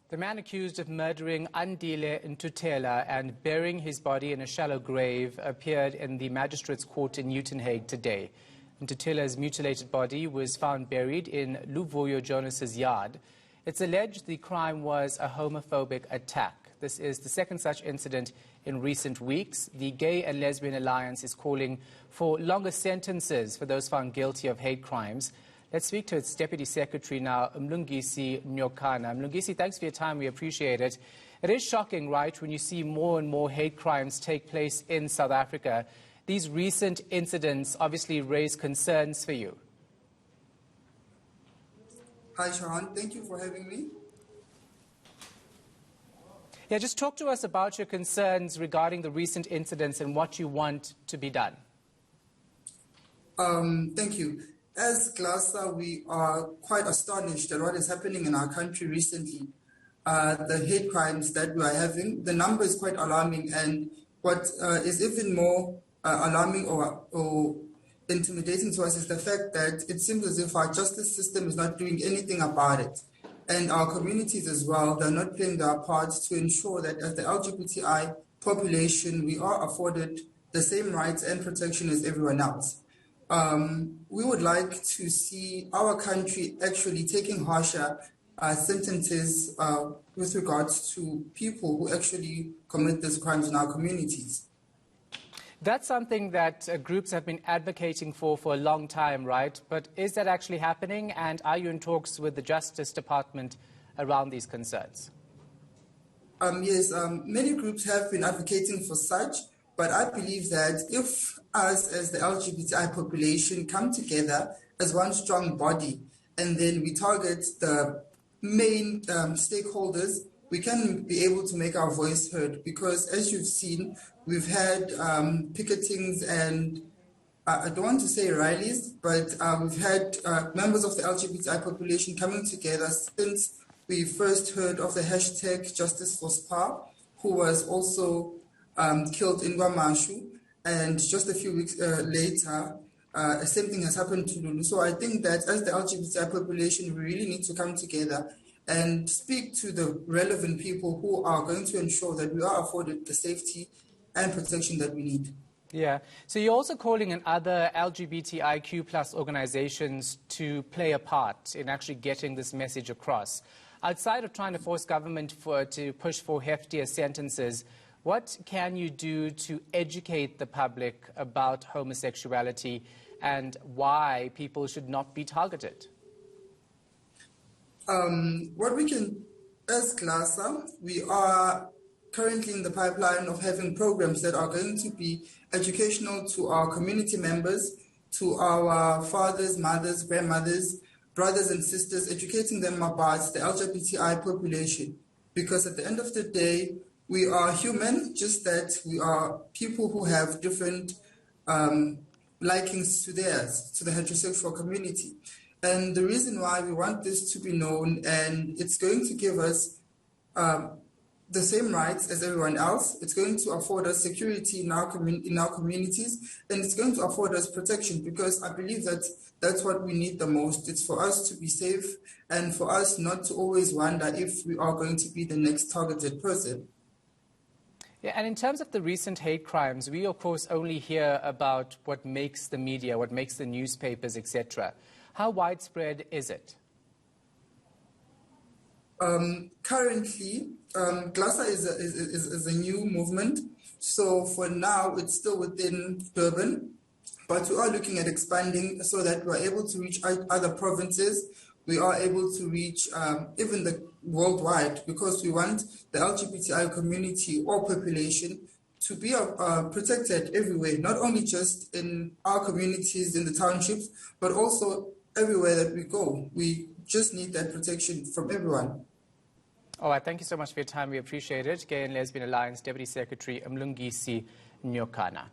The man accused of murdering Andile Ntuthela and burying his body in a shallow grave appeared in the Magistrate's court in Uitenhage today. Ntuthela's mutilated body was found buried in Luvuyo Jonas's yard. It's alleged the crime was a homophobic attack. This is the second such incident in recent weeks. The Gay and Lesbian Alliance is calling for longer sentences for those found guilty of hate crimes. Let's speak to its Deputy Secretary now, Mlungisi Nyokana. Mlungisi, thanks for your time. We appreciate it. It is shocking, right, when you see more and more hate crimes take place in South Africa. These recent incidents obviously raise concerns for you. Hi, Shahan. Thank you for having me. Yeah, just talk to us about your concerns regarding the recent incidents and what you want to be done. Thank you. As GLASA, we are quite astonished at what is happening in our country recently. The hate crimes that we are having, the number is quite alarming, and what is even more alarming or intimidating to us is the fact that it seems as if our justice system is not doing anything about it. And our communities as well, they're not playing their part to ensure that as the LGBTI population, we are afforded the same rights and protection as everyone else. We would like to see our country actually taking harsher sentences with regards to people who actually commit these crimes in our communities. That's something that groups have been advocating for a long time, right? But is that actually happening? And are you in talks with the Justice Department around these concerns? Yes, many groups have been advocating for such, but I believe that if us as the LGBTI population come together as one strong body and then we target the main stakeholders, we can be able to make our voice heard, because as you've seen, we've had picketings and I don't want to say rallies, but we've had members of the LGBTI population coming together since we first heard of the hashtag Justice for Spa, who was also killed in Kwamashu, and just a few weeks later, the same thing has happened to Lulu. So I think that as the LGBTI population, we really need to come together and speak to the relevant people who are going to ensure that we are afforded the safety and protection that we need. Yeah. So you're also calling on other LGBTIQ+ organizations to play a part in actually getting this message across. Outside of trying to force government to push for heftier sentences, what can you do to educate the public about homosexuality and why people should not be targeted? What we can, as GLASA, we are currently in the pipeline of having programs that are going to be educational to our community members, to our fathers, mothers, grandmothers, brothers and sisters, educating them about the LGBTI population. Because at the end of the day, we are human, just that we are people who have different likings to theirs, to the heterosexual community. And the reason why we want this to be known, and it's going to give us the same rights as everyone else. It's going to afford us security in our communities, and it's going to afford us protection, because I believe that that's what we need the most. It's for us to be safe and for us not to always wonder if we are going to be the next targeted person. Yeah, and in terms of the recent hate crimes, we of course only hear about what makes the media, what makes the newspapers, etc. How widespread is it? Currently, GLASA is a new movement. So for now, it's still within Durban, but we are looking at expanding so that we're able to reach other provinces. We are able to reach even the worldwide, because we want the LGBTI community or population to be protected everywhere, not only just in our communities, in the townships, but also everywhere that we go. We just need that protection from everyone. All right, thank you so much for your time. We appreciate it. Gay and Lesbian Alliance Deputy Secretary Mlungisi Nyokana.